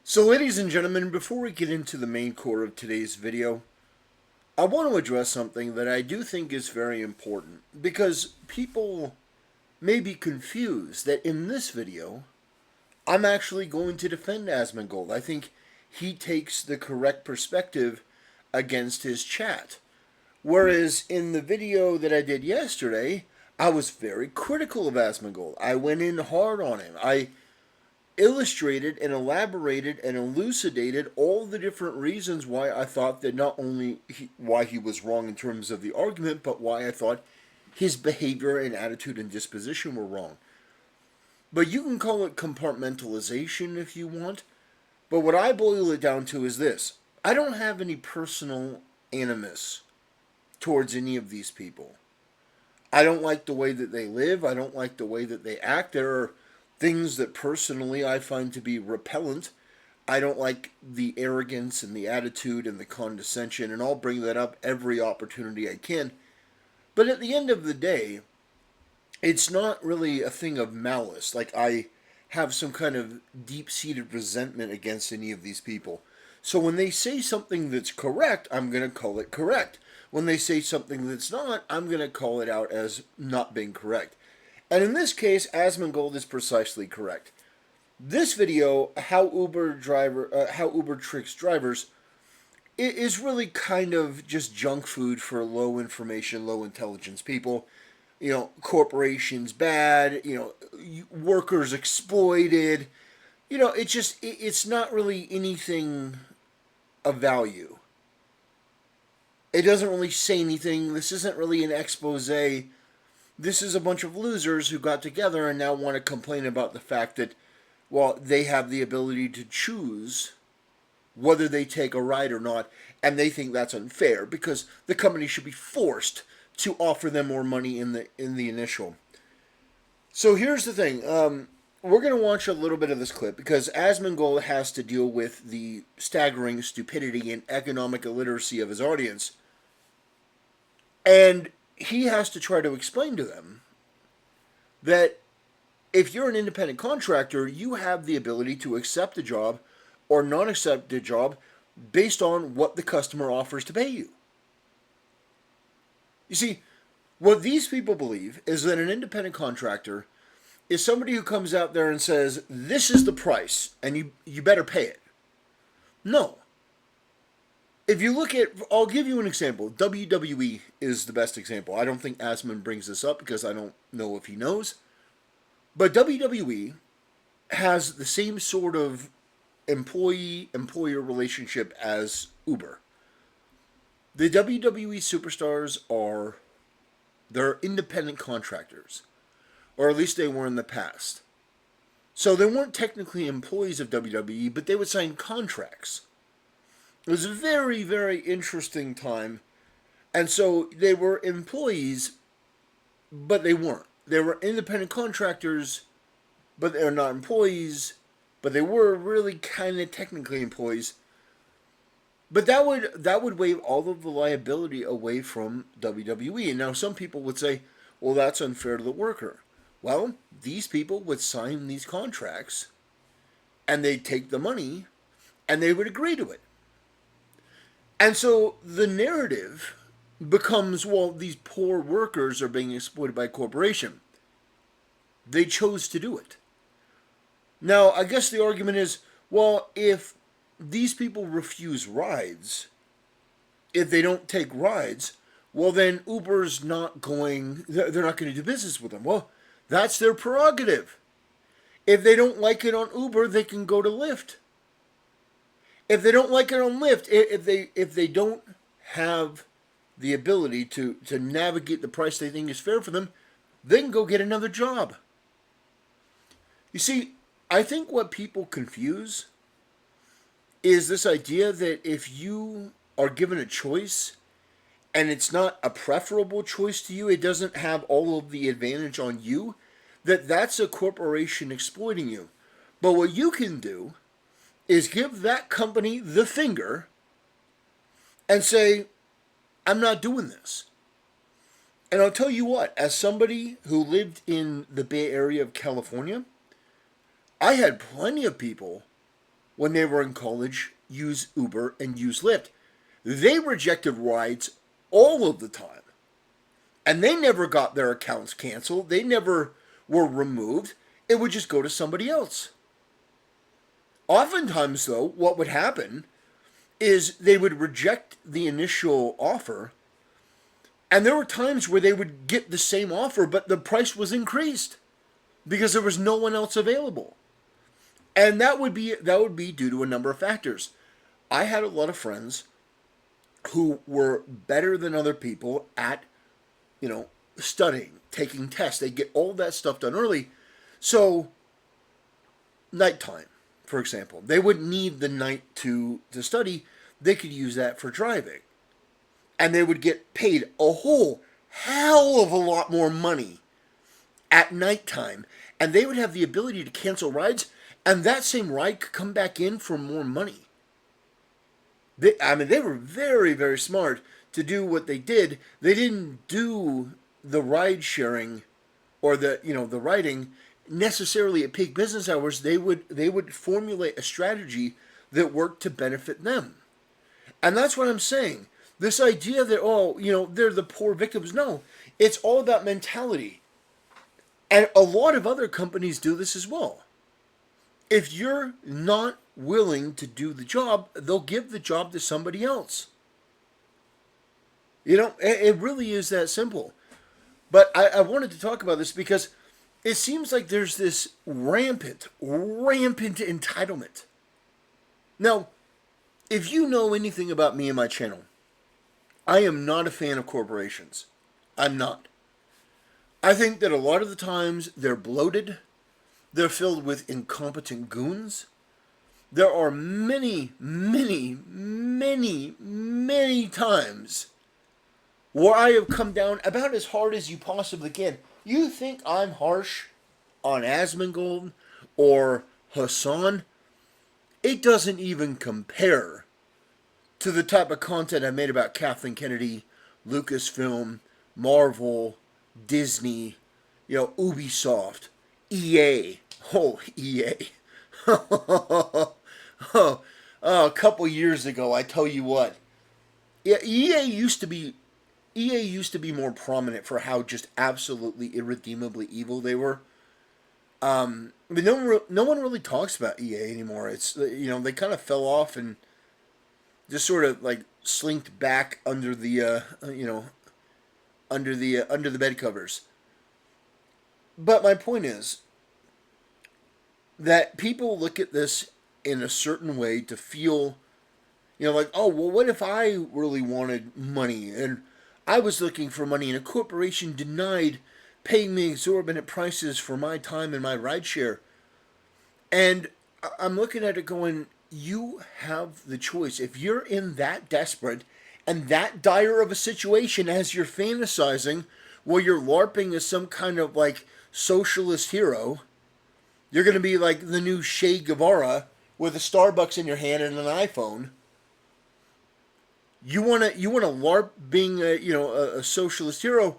So ladies and gentlemen, before we get into the main core of today's video, I want to address something that I do think is very important because people may be confused that in this video, I'm actually going to defend Asmongold. I think he takes the correct perspective against his chat. Whereas in the video that I did yesterday, I was very critical of Asmongold. I went in hard on him. I illustrated and elaborated and elucidated all the different reasons why I thought that not only why he was wrong in terms of the argument, but why I thought his behavior and attitude and disposition were wrong. But you can call it compartmentalization if you want. But what I boil it down to is this: I don't have any personal animus towards any of these people. I don't like the way that they live. I don't like the way that they act. There are things that personally I find to be repellent. I don't like the arrogance and the attitude and the condescension, and I'll bring that up every opportunity I can. But at the end of the day, it's not really a thing of malice. Like I have some kind of deep-seated resentment against any of these people. So when they say something that's correct, I'm going to call it correct. When they say something that's not, I'm going to call it out as not being correct. And in this case, Asmongold is precisely correct. This video, how Uber tricks drivers, is really kind of just junk food for low information, low intelligence people. You know, corporations bad. You know, workers exploited. You know, it's not really anything of value. It doesn't really say anything. This isn't really an expose. This is a bunch of losers who got together and now want to complain about the fact that, well, they have the ability to choose whether they take a ride or not, and they think that's unfair because the company should be forced to offer them more money in the initial. So here's the thing. We're going to watch a little bit of this clip because Asmongold has to deal with the staggering stupidity and economic illiteracy of his audience. And he has to try to explain to them that if you're an independent contractor, you have the ability to accept a job or not accept a job based on what the customer offers to pay you. You see, what these people believe is that an independent contractor is somebody who comes out there and says, this is the price, and you better pay it. No. If you look at, I'll give you an example. WWE is the best example. I don't think Asman brings this up because I don't know if he knows. But WWE has the same sort of employee-employer relationship as Uber. The WWE superstars they're independent contractors. Or at least they were in the past. So they weren't technically employees of WWE, but they would sign contracts. It was a very, very interesting time. And so they were employees, but they weren't. They were independent contractors, but they're not employees, but they were really kind of technically employees. But that would waive all of the liability away from WWE. And now some people would say, well, that's unfair to the worker. Well, these people would sign these contracts, and they'd take the money, and they would agree to it. And so the narrative becomes, well, these poor workers are being exploited by a corporation. They chose to do it. Now, I guess the argument is, well, if these people refuse rides, if they don't take rides, well, then Uber's not going, they're not going to do business with them. Well, that's their prerogative. If they don't like it on Uber, they can go to Lyft. If they don't like it on Lyft, if they don't have the ability to navigate the price they think is fair for them, they can go get another job. You see, I think what people confuse is this idea that if you are given a choice and it's not a preferable choice to you, it doesn't have all of the advantage on you, that's a corporation exploiting you. But what you can do is give that company the finger and say, I'm not doing this. And I'll tell you what, as somebody who lived in the Bay Area of California, I had plenty of people when they were in college, use Uber and use Lyft. They rejected rides all of the time. And they never got their accounts canceled. They never were removed. It would just go to somebody else. Oftentimes, though, what would happen is they would reject the initial offer, and there were times where they would get the same offer, but the price was increased because there was no one else available. And that would be due to a number of factors. I had a lot of friends who were better than other people at, studying, taking tests. They get all that stuff done early. So, nighttime, for example, they wouldn't need the night to study. They could use that for driving. And they would get paid a whole hell of a lot more money at nighttime. And they would have the ability to cancel rides, and that same ride could come back in for more money. They were very, very smart to do what they did. They didn't do the ride sharing or the riding necessarily at peak business hours. They would formulate a strategy that worked to benefit them. And that's what I'm saying. This idea that, they're the poor victims. No, it's all about mentality. And a lot of other companies do this as well. If you're not willing to do the job, they'll give the job to somebody else. It really is that simple. But I wanted to talk about this because it seems like there's this rampant entitlement. Now, if you know anything about me and my channel, I am not a fan of corporations. I'm not. I think that a lot of the times they're bloated. They're filled with incompetent goons. There are many, many, many, many times where I have come down about as hard as you possibly can. You think I'm harsh on Asmongold or Hassan? It doesn't even compare to the type of content I made about Kathleen Kennedy, Lucasfilm, Marvel, Disney, Ubisoft, EA. Oh, EA. A couple years ago, I tell you what. Yeah, EA used to be more prominent for how just absolutely irredeemably evil they were. But no one really talks about EA anymore. It's they kind of fell off and just sort of like slinked back under the under the bed covers. But my point is that people look at this in a certain way to feel, like, oh, well, what if I really wanted money and I was looking for money and a corporation denied paying me exorbitant prices for my time and my rideshare? And I'm looking at it going, you have the choice. If you're in that desperate and that dire of a situation as you're fantasizing, where you're LARPing as some kind of like socialist hero, you're going to be like the new Che Guevara with a Starbucks in your hand and an iPhone. You want to LARP being a socialist hero,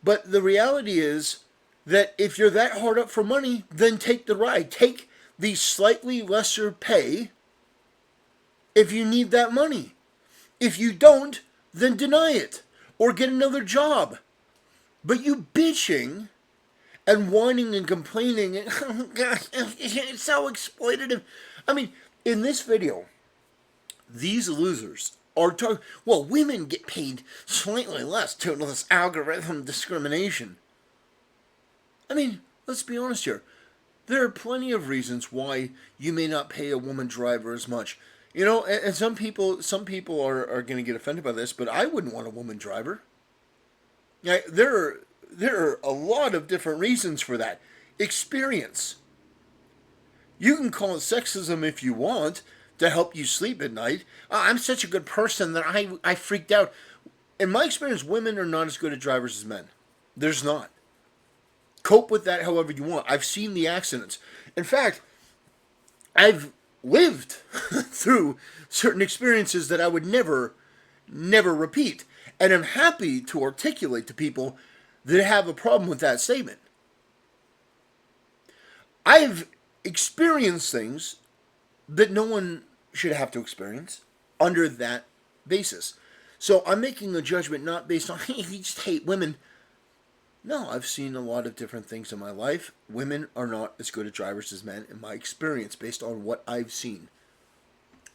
but the reality is that if you're that hard up for money, then take the ride. Take the slightly lesser pay if you need that money. If you don't, then deny it or get another job. But you bitching and whining and complaining, and, oh gosh, it's so exploitative. I mean, in this video, these losers are talking, well, women get paid slightly less due to this algorithm discrimination. I mean, let's be honest here. There are plenty of reasons why you may not pay a woman driver as much. And some people are going to get offended by this, but I wouldn't want a woman driver. Yeah, there are a lot of different reasons for that. Experience. You can call it sexism if you want to help you sleep at night. I'm such a good person that I freaked out. In my experience, women are not as good at drivers as men. There's not. Cope with that however you want. I've seen the accidents. In fact, I've lived through certain experiences that I would never repeat. And I'm happy to articulate to people that have a problem with that statement. I've experienced things that no one should have to experience under that basis. So I'm making a judgment not based on, hey, you just hate women. No, I've seen a lot of different things in my life. Women are not as good at drivers as men in my experience based on what I've seen.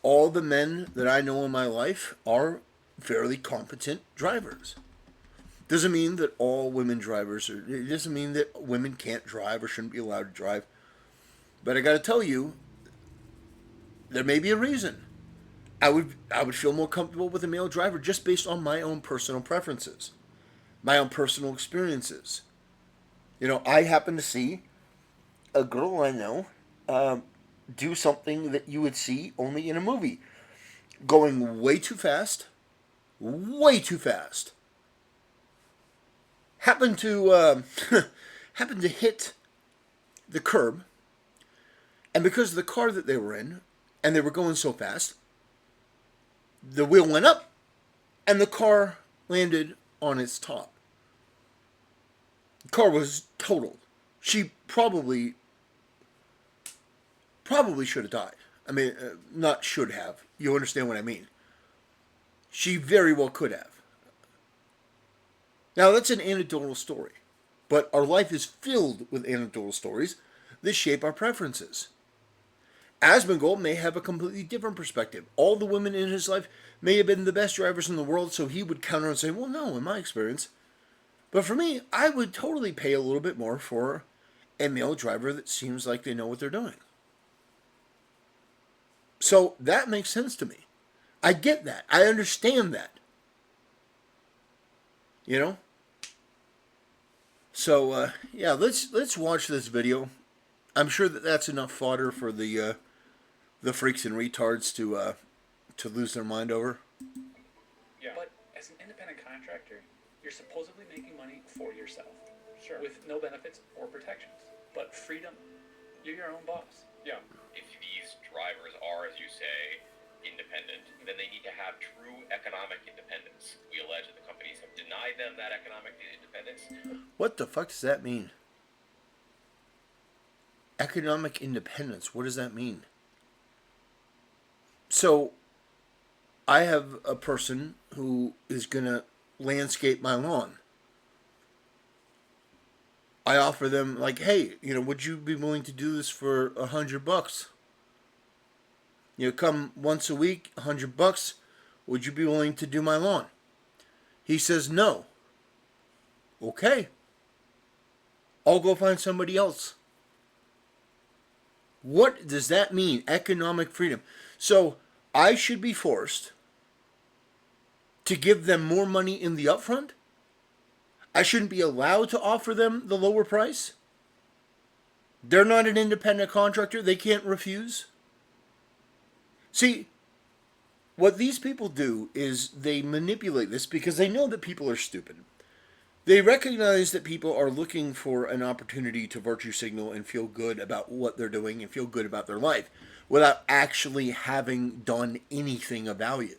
All the men that I know in my life are fairly competent drivers. Doesn't mean that all women drivers are, it doesn't mean that women can't drive or shouldn't be allowed to drive. But I got to tell you, there may be a reason. I would feel more comfortable with a male driver just based on my own personal preferences, my own personal experiences. I happen to see a girl I know do something that you would see only in a movie, going way too fast. Happened to happened to hit the curb, and because of the car that they were in, and they were going so fast, the wheel went up, and the car landed on its top. The car was totaled. She probably should have died. I mean, not should have. You understand what I mean? She very well could have. Now, that's an anecdotal story, but our life is filled with anecdotal stories that shape our preferences. Asmongold may have a completely different perspective. All the women in his life may have been the best drivers in the world, so he would counter and say, well, no, in my experience. But for me, I would totally pay a little bit more for a male driver that seems like they know what they're doing. So that makes sense to me. I get that. I understand that. You know? So, yeah, let's watch this video. I'm sure that that's enough fodder for the freaks and retards to lose their mind over. Yeah. But as an independent contractor, you're supposedly making money for yourself. Sure. With no benefits or protections. But freedom, you're your own boss. Yeah. If these drivers are, as you say, independent, then they need to have true economic independence. We allege that the companies have denied them that economic independence. What the fuck does that mean? Economic independence, what does that mean? So, I have a person who is going to landscape my lawn. I offer them, like, hey, would you be willing to do this for $100? Come once a week, $100. Would you be willing to do my lawn? He says no. Okay. I'll go find somebody else. What does that mean? Economic freedom. So I should be forced to give them more money in the upfront? I shouldn't be allowed to offer them the lower price? They're not an independent contractor. They can't refuse? See, what these people do is they manipulate this because they know that people are stupid. They recognize that people are looking for an opportunity to virtue signal and feel good about what they're doing and feel good about their life without actually having done anything of value.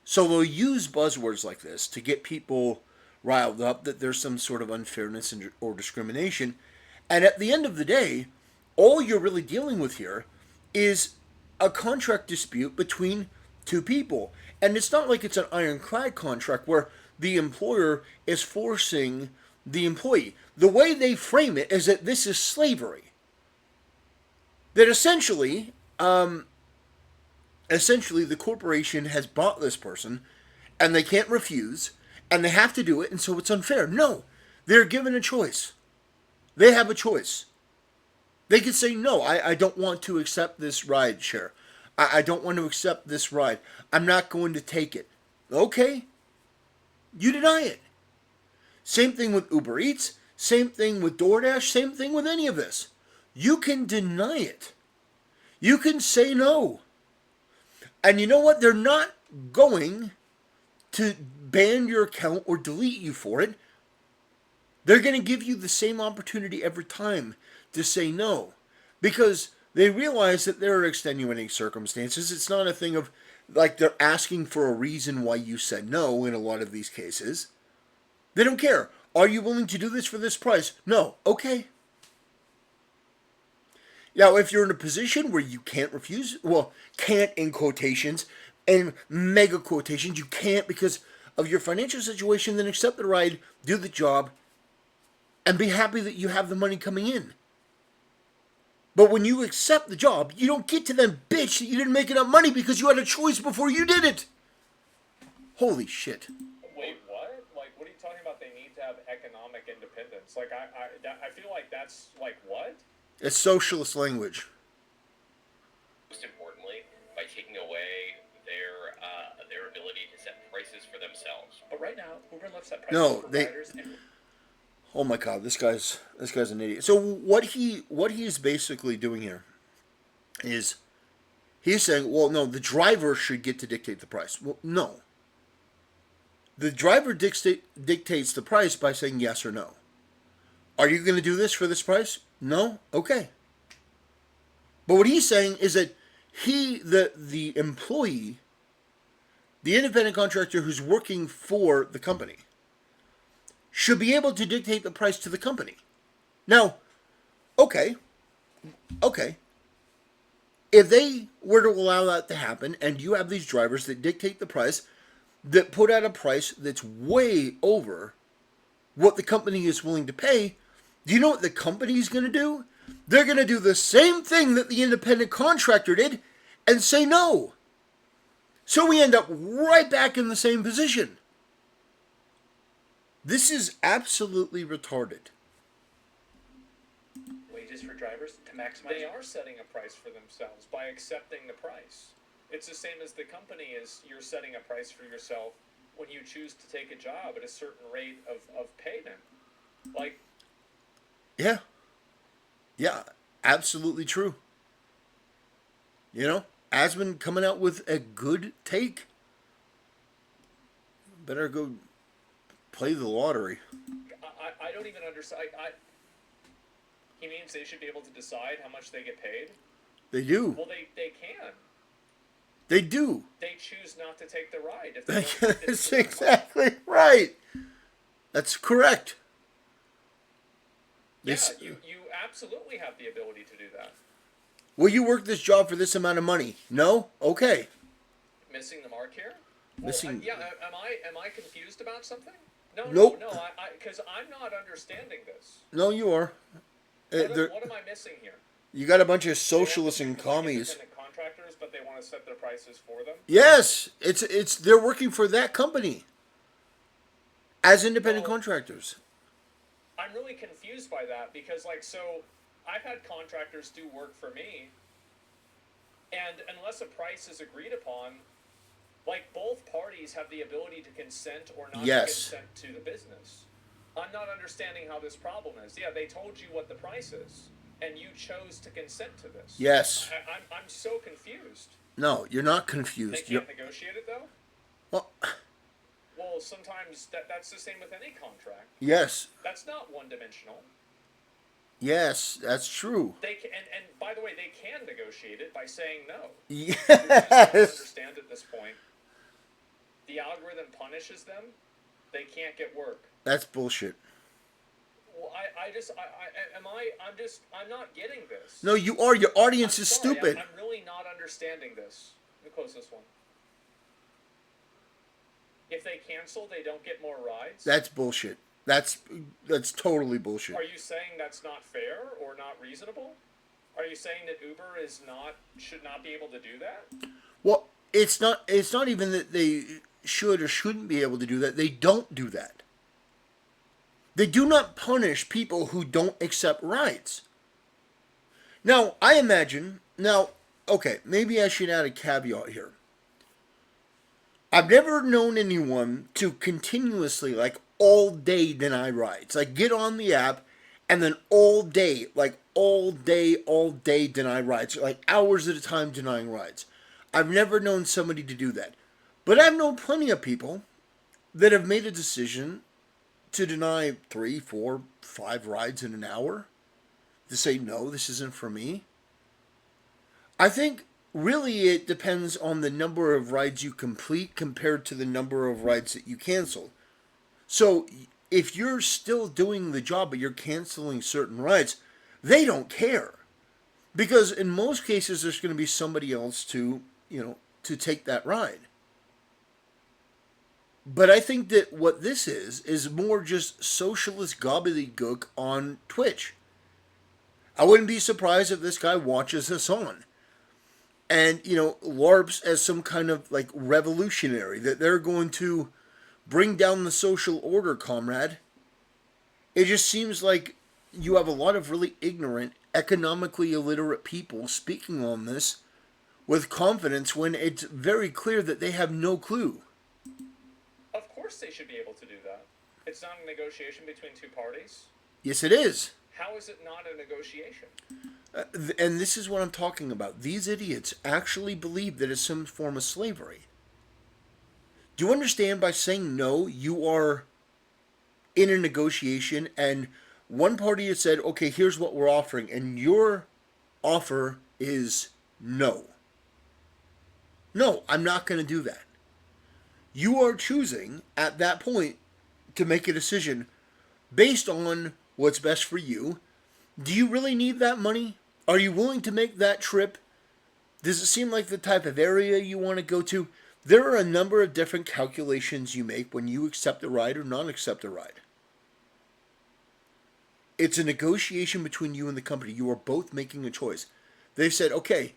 So they'll use buzzwords like this to get people riled up that there's some sort of unfairness or discrimination. And at the end of the day, all you're really dealing with here is a contract dispute between two people. And it's not like it's an ironclad contract where the employer is forcing the employee. The way they frame it is that this is slavery. That essentially the corporation has bought this person and they can't refuse and they have to do it, and so it's unfair. No, they're given a choice. They have a choice. They could say, no, I don't want to accept this ride share. I don't want to accept this ride. I'm not going to take it. Okay. You deny it. Same thing with Uber Eats. Same thing with DoorDash. Same thing with any of this. You can deny it. You can say no. And you know what? They're not going to ban your account or delete you for it. They're going to give you the same opportunity every time to say no. Because they realize that there are extenuating circumstances. It's not a thing of, like, they're asking for a reason why you said no in a lot of these cases. They don't care. Are you willing to do this for this price? No. Okay. Now, if you're in a position where you can't refuse, well, can't in quotations and mega quotations, you can't because of your financial situation, then accept the ride, do the job, and be happy that you have the money coming in. But when you accept the job, you don't get to then bitch that you didn't make enough money because you had a choice before you did it. Holy shit. Wait, what? Like, what are you talking about? They need to have economic independence. Like, I feel like that's like what? It's socialist language. Most importantly, by taking away their ability to set prices for themselves. But right now, Uber and Lyft set prices No, for they. riders. And Oh my god, this guy's an idiot. So what he is basically doing here is he's saying, well, no, the driver should get to dictate the price. Well, no. The driver dictates the price by saying yes or no. Are you going to do this for this price? No? Okay. But what he's saying is that the employee, the independent contractor who's working for the company, should be able to dictate the price to the company. Now, okay. If they were to allow that to happen, and you have these drivers that dictate the price, that put out a price that's way over what the company is willing to pay, do you know what the company's going to do? They're going to do the same thing that the independent contractor did and say no. So we end up right back in the same position. This is absolutely retarded. wages for drivers to maximize. They are setting a price for themselves by accepting the price. It's the same as the company is. You're setting a price for yourself when you choose to take a job at a certain rate of payment. Like, Yeah. Yeah, absolutely true. You know, Asmon coming out with a good take. Better go play the lottery. I don't even understand. He means they should be able to decide how much they get paid? They do. Well, they can. They do. They choose not to take the ride. If they don't think it's That's exactly right. That's correct. Yeah, This- you absolutely have the ability to do that. Will you work this job for this amount of money? No? Okay. Missing the mark here? Missing- Yeah, am I confused about something? No, Nope. no, because I'm not understanding this. No, you are. What am I missing here? You got a bunch of socialists They and want to be like commies. independent contractors, but they want to set their prices for them. Yes, it's they're working for that company as independent Well- contractors. I'm really confused by that because, like, so I've had contractors do work for me, and unless a price is agreed upon, like, both parties have the ability to consent or not Yes. to consent to the business. I'm not understanding how this problem is. Yeah, they told you what the price is, and you chose to consent to this. Yes. I'm so confused. No, you're not They confused. can't negotiate it, though? Well, Well, sometimes that's the same with any contract. yes. That's not one-dimensional. Yes, that's true. They can, and by the way, they can negotiate it by saying no. Yes. Understand at this point, the algorithm punishes them. They can't get work. That's bullshit. Well, I'm not getting this. No, you are. Your audience I'm is sorry, stupid. I'm really not understanding this. Let me close this one. If they cancel, they don't get more rides. That's bullshit. That's totally bullshit. Are you saying that's not fair or not reasonable? Are you saying that Uber should not be able to do that? Well, it's not even that they should or shouldn't be able to do that. They don't do that. They do not punish people who don't accept rides. Now, I imagine, okay, maybe I should add a caveat here. I've never known anyone to continuously, like, all day deny rides. Like, get on the app and then all day deny rides. Like, hours at a time denying rides. I've never known somebody to do that. But I've known plenty of people that have made a decision to deny 3, 4, 5 rides in an hour. To say, no, this isn't for me. I think really it depends on the number of rides you complete compared to the number of rides that you cancel. So if you're still doing the job but you're canceling certain rides, they don't care. Because in most cases, there's going to be somebody else to, to take that ride. But I think that what this is more just socialist gobbledygook on Twitch. I wouldn't be surprised if this guy watches us on and, LARPs as some kind of like revolutionary, that they're going to bring down the social order, comrade. It just seems like you have a lot of really ignorant, economically illiterate people speaking on this with confidence when it's very clear that they have no clue. Of course they should be able to do that. It's not a negotiation between two parties. Yes, it is. How is it not a negotiation? And this is what I'm talking about. These idiots actually believe that it's some form of slavery. Do you understand, by saying no, you are in a negotiation, and one party has said, okay, here's what we're offering, and your offer is no. No, I'm not going to do that. You are choosing at that point to make a decision based on what's best for you. Do you really need that money? Are you willing to make that trip? Does it seem like the type of area you want to go to? There are a number of different calculations you make when you accept a ride or not accept a ride. It's a negotiation between you and the company. You are both making a choice. They've said, okay,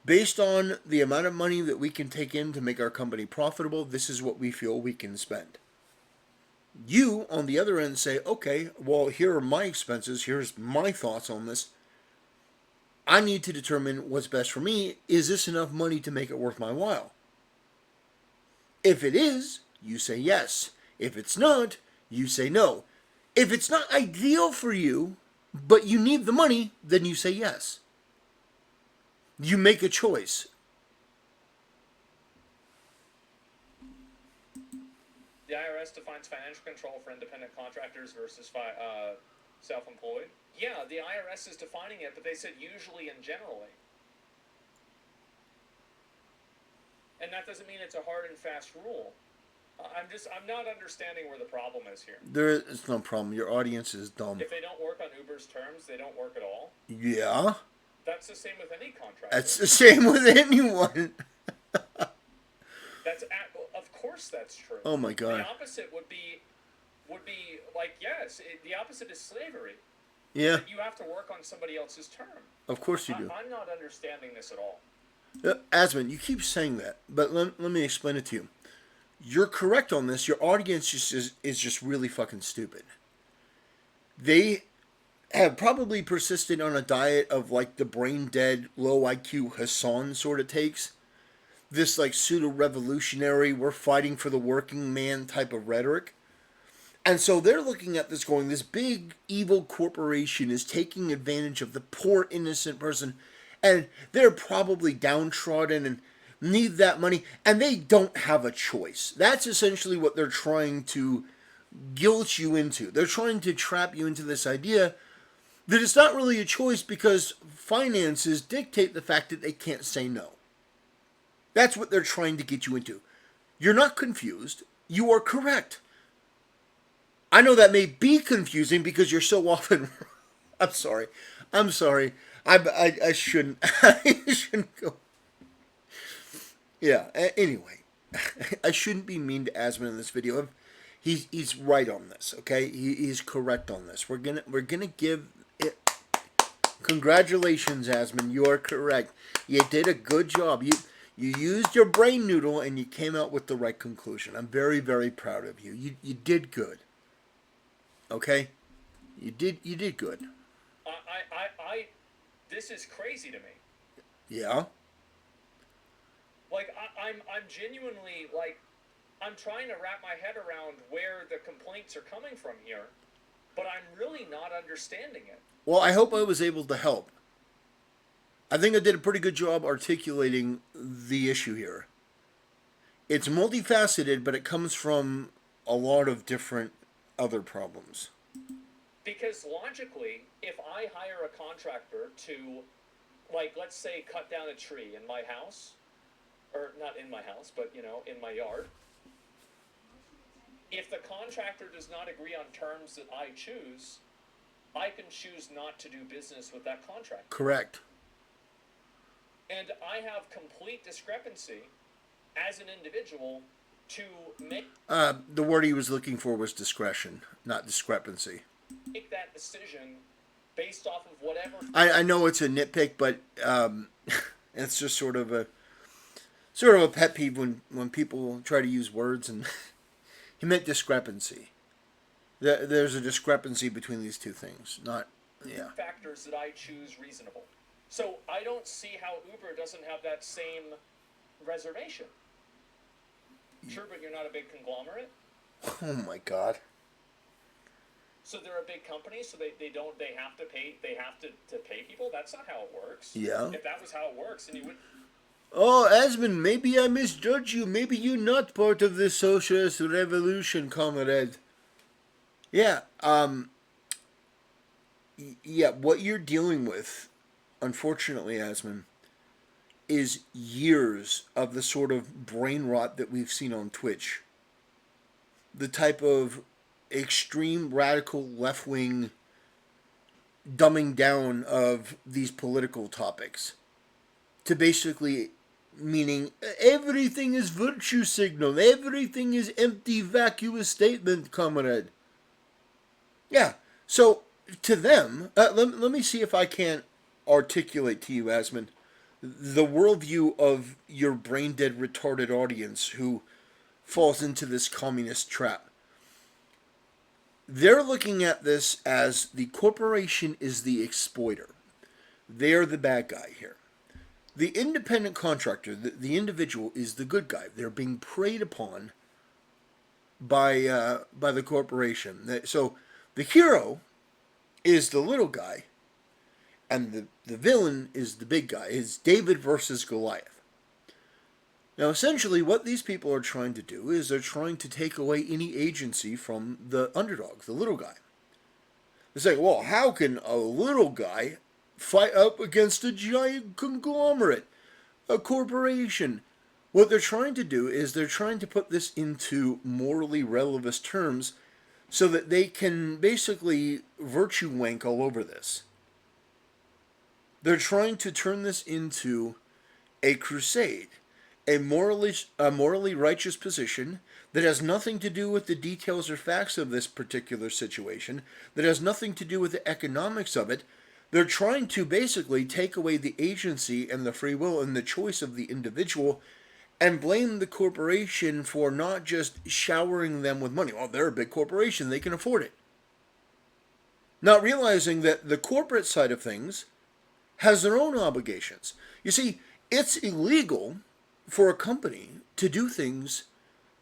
based on the amount of money that we can take in to make our company profitable, this is what we feel we can spend. You, on the other end, say, okay, well, here are my expenses. Here's my thoughts on this. I need to determine what's best for me. Is this enough money to make it worth my while? If it is, you say yes. If it's not, you say no. If it's not ideal for you, but you need the money, then you say yes. You make a choice. The IRS defines financial control for independent contractors versus self-employed. Yeah, the IRS is defining it, but they said usually and generally. And that doesn't mean it's a hard and fast rule. I'm not understanding where the problem is here. There is no problem. Your audience is dumb. If they don't work on Uber's terms, they don't work at all. Yeah. That's the same with any contract. That's the same with anyone. Of course that's true. Oh my God. The opposite would be like, yes, the opposite is slavery. Yeah. You have to work on somebody else's term. Of course you do. I'm not understanding this at all. Asmon, you keep saying that, but let me explain it to you. You're correct on this. Your audience is just really fucking stupid. They have probably persisted on a diet of like the brain dead, low IQ Hassan sort of takes. This like pseudo-revolutionary, we're fighting for the working man type of rhetoric. And so they're looking at this going, this big evil corporation is taking advantage of the poor innocent person, and they're probably downtrodden and need that money, and they don't have a choice. That's essentially what they're trying to guilt you into. They're trying to trap you into this idea that it's not really a choice because finances dictate the fact that they can't say no. That's what they're trying to get you into. You're not confused. You are correct. I know that may be confusing because you're so often... I'm sorry. I shouldn't. I shouldn't go. Yeah. Anyway, I shouldn't be mean to Asmon in this video. He's right on this. Okay, he's correct on this. We're gonna give it. Congratulations, Asmon. You are correct. You did a good job. You used your brain noodle and you came out with the right conclusion. I'm very, very proud of you. You did good. Okay, you did good. This is crazy to me. Yeah. Like I'm genuinely like, I'm trying to wrap my head around where the complaints are coming from here, but I'm really not understanding it. Well, I hope I was able to help. I think I did a pretty good job articulating the issue here. It's multifaceted, but it comes from a lot of different other problems. Because logically, if I hire a contractor to, like, let's say cut down a tree in my house, or not in my house, but, you know, in my yard, if the contractor does not agree on terms that I choose, I can choose not to do business with that contractor. Correct. And I have complete discrepancy as an individual to make The word he was looking for was discretion, not discrepancy. that decision based off of whatever. I know it's a nitpick, but it's just sort of a pet peeve when people try to use words, and he meant discrepancy. There's a discrepancy between these two things, not, yeah. Factors that I choose reasonable. So I don't see how Uber doesn't have that same reservation. Sure, but you're not a big conglomerate. Oh my God. So they're a big company, so they have to pay people. That's not how it works. Yeah. If that was how it works, then you would. Oh, Asmon, maybe I misjudge you. Maybe you're not part of the socialist revolution, comrade. Yeah, yeah, what you're dealing with, unfortunately, Asmon, is years of the sort of brain rot that we've seen on Twitch. The type of extreme radical left-wing dumbing down of these political topics to basically meaning everything is virtue signal, everything is empty vacuous statement, comrade. Yeah, so to them, let me see if I can't articulate to you, Asmon, the worldview of your brain-dead retarded audience who falls into this communist trap. They're looking at this as the corporation is the exploiter. They're the bad guy here. The independent contractor, the individual, is the good guy. They're being preyed upon by the corporation. So the hero is the little guy, and the villain is the big guy. It's David versus Goliath. Now, essentially, what these people are trying to do is they're trying to take away any agency from the underdog, the little guy. It's like, well, how can a little guy fight up against a giant conglomerate, a corporation? What they're trying to do is they're trying to put this into morally relevant terms so that they can basically virtue wank all over this. They're trying to turn this into a crusade, a morally righteous position that has nothing to do with the details or facts of this particular situation, that has nothing to do with the economics of it. They're trying to basically take away the agency and the free will and the choice of the individual and blame the corporation for not just showering them with money. Well, they're a big corporation, they can afford it. Not realizing that the corporate side of things has their own obligations. You see, it's illegal for a company to do things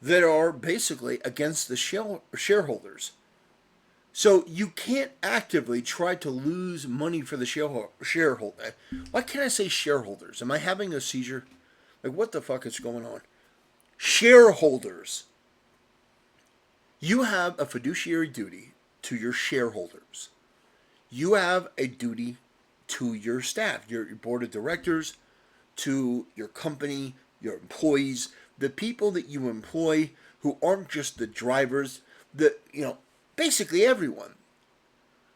that are basically against the shareholders. So you can't actively try to lose money for the shareholder. Why can't I say shareholders? Am I having a seizure? Like, what the fuck is going on? Shareholders. You have a fiduciary duty to your shareholders. You have a duty to your staff, your board of directors, to your company, your employees, the people that you employ who aren't just the drivers, basically everyone.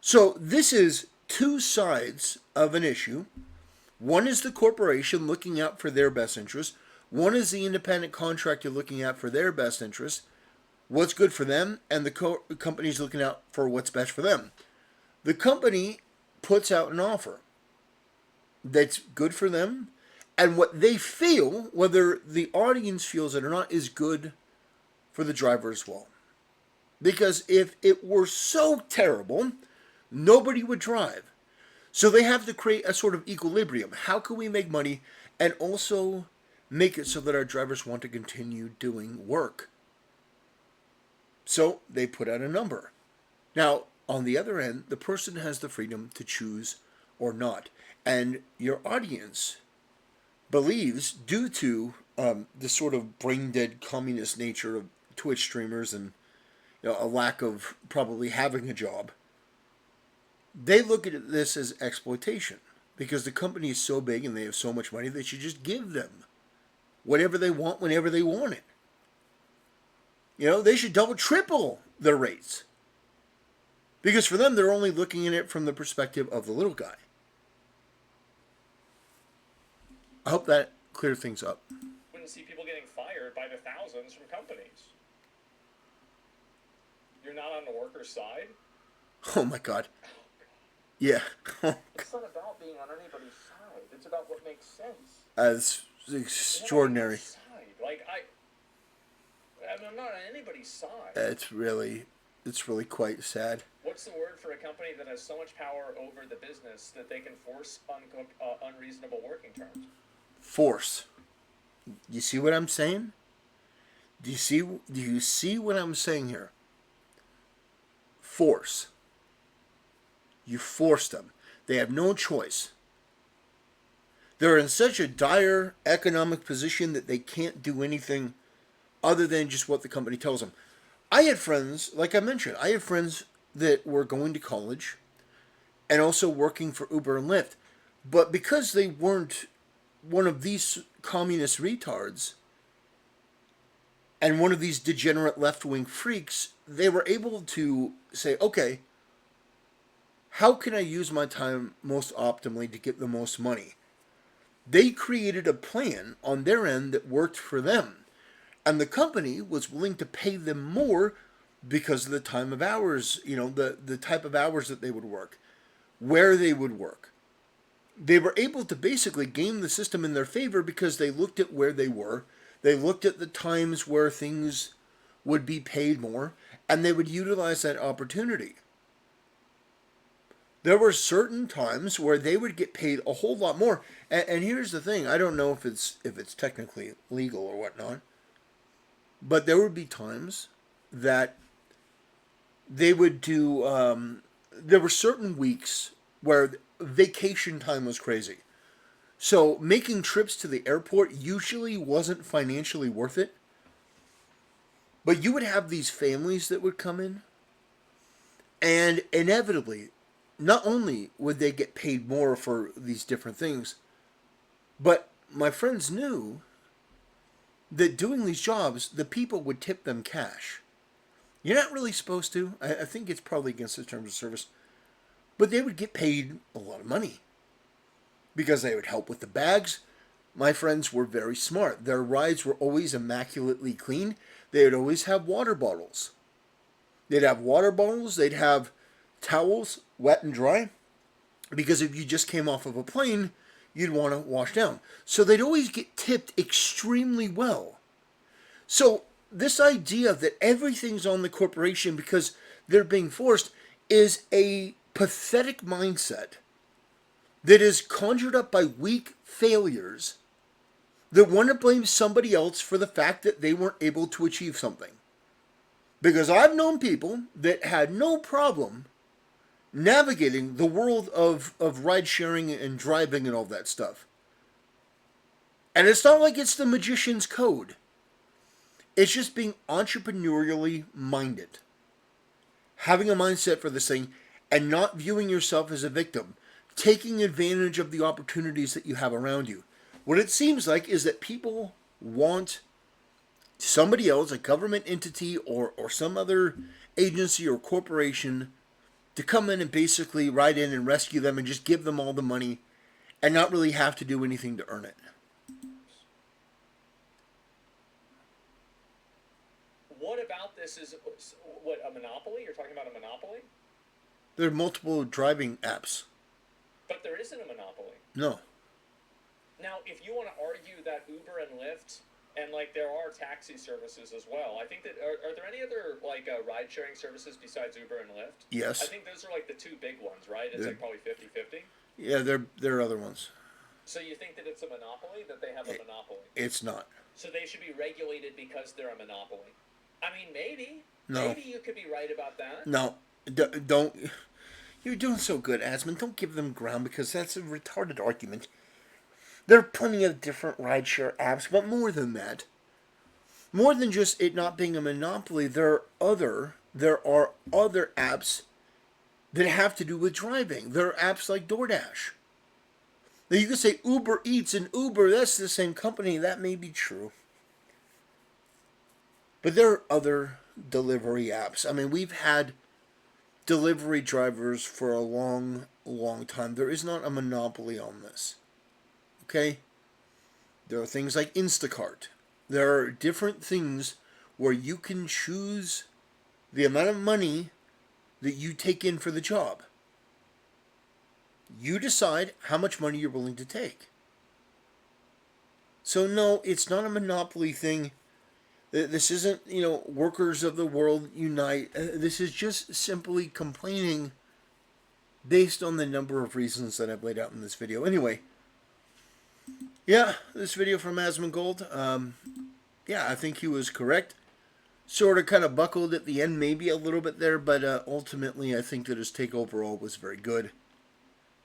So this is two sides of an issue. One is the corporation looking out for their best interest. One is the independent contractor looking out for their best interest, what's good for them, and the company's looking out for what's best for them. The company puts out an offer that's good for them, and what they feel, whether the audience feels it or not, is good for the driver as well. Because if it were so terrible, nobody would drive. So they have to create a sort of equilibrium. How can we make money and also make it so that our drivers want to continue doing work? So they put out a number. Now, on the other end, the person has the freedom to choose or not. And your audience believes, due to the sort of brain-dead communist nature of Twitch streamers and a lack of probably having a job, they look at this as exploitation because the company is so big and they have so much money they should just give them whatever they want whenever they want it. They should double, triple their rates because for them they're only looking at it from the perspective of the little guy. I hope that cleared things up. Wouldn't see people getting fired by the thousands from companies. You're not on the worker's side? Oh my God. Yeah. It's not about being on anybody's side. It's about what makes sense. That's extraordinary. Side. Like, I'm not on anybody's side. It's really quite sad. What's the word for a company that has so much power over the business that they can force unreasonable working terms? Force. You see what I'm saying? Do you see what I'm saying here? Force. You force them. They have no choice. They're in such a dire economic position that they can't do anything other than just what the company tells them. I had friends, like I mentioned, I had friends that were going to college and also working for Uber and Lyft. But because they weren't one of these communist retards and one of these degenerate left-wing freaks, they were able to say, okay, how can I use my time most optimally to get the most money? They created a plan on their end that worked for them. And the company was willing to pay them more because of the time of hours, the type of hours that they would work, where they would work. They were able to basically game the system in their favor because they looked at where they were. They looked at the times where things would be paid more, and they would utilize that opportunity. There were certain times where they would get paid a whole lot more. And here's the thing, I don't know if it's technically legal or whatnot, but there would be times that they would do, there were certain weeks where vacation time was crazy. So making trips to the airport usually wasn't financially worth it. But you would have these families that would come in, and inevitably, not only would they get paid more for these different things, but my friends knew that doing these jobs, the people would tip them cash. You're not really supposed to. I think it's probably against the terms of service. But they would get paid a lot of money because they would help with the bags. My friends were very smart. Their rides were always immaculately clean. They would always have water bottles. They'd have water bottles. They'd have towels, wet and dry. Because if you just came off of a plane, you'd want to wash down. So they'd always get tipped extremely well. So this idea that everything's on the corporation because they're being forced is a pathetic mindset that is conjured up by weak failures that want to blame somebody else for the fact that they weren't able to achieve something. Because I've known people that had no problem navigating the world of ride sharing and driving and all that stuff. And it's not like it's the magician's code. It's just being entrepreneurially minded. Having a mindset for this thing and not viewing yourself as a victim. Taking advantage of the opportunities that you have around you. What it seems like is that people want somebody else, a government entity or some other agency or corporation, to come in and basically ride in and rescue them and just give them all the money and not really have to do anything to earn it. What about this is, what, a monopoly? You're talking about a monopoly? There are multiple driving apps. But there isn't a monopoly. No. Now, if you want to argue that Uber and Lyft, and like there are taxi services as well, I think that, are there any other like ride-sharing services besides Uber and Lyft? Yes. I think those are like the two big ones, right? It's like probably 50-50. Yeah, there are other ones. So you think that it's a monopoly, that they have a monopoly? It's not. So they should be regulated because they're a monopoly. I mean, maybe. No. Maybe you could be right about that. No. Don't. You're doing so good, Asmon. Don't give them ground because that's a retarded argument. There are plenty of different rideshare apps, but more than that. More than just it not being a monopoly, there are other apps that have to do with driving. There are apps like DoorDash. Now you could say Uber Eats and Uber, that's the same company. That may be true. But there are other delivery apps. I mean, we've had delivery drivers for a long, long time. There is not a monopoly on this. Okay? There are things like Instacart. There are different things where you can choose the amount of money that you take in for the job. You decide how much money you're willing to take. So no, it's not a monopoly thing. This isn't, workers of the world unite. This is just simply complaining based on the number of reasons that I've laid out in this video. Anyway, yeah, this video from Asmongold, yeah, I think he was correct. Sort of kind of buckled at the end, maybe a little bit there, but ultimately I think that his take overall was very good.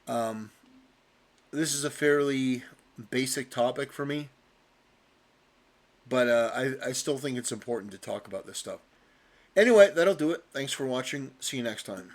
This is a fairly basic topic for me, but I still think it's important to talk about this stuff. Anyway, that'll do it. Thanks for watching. See you next time.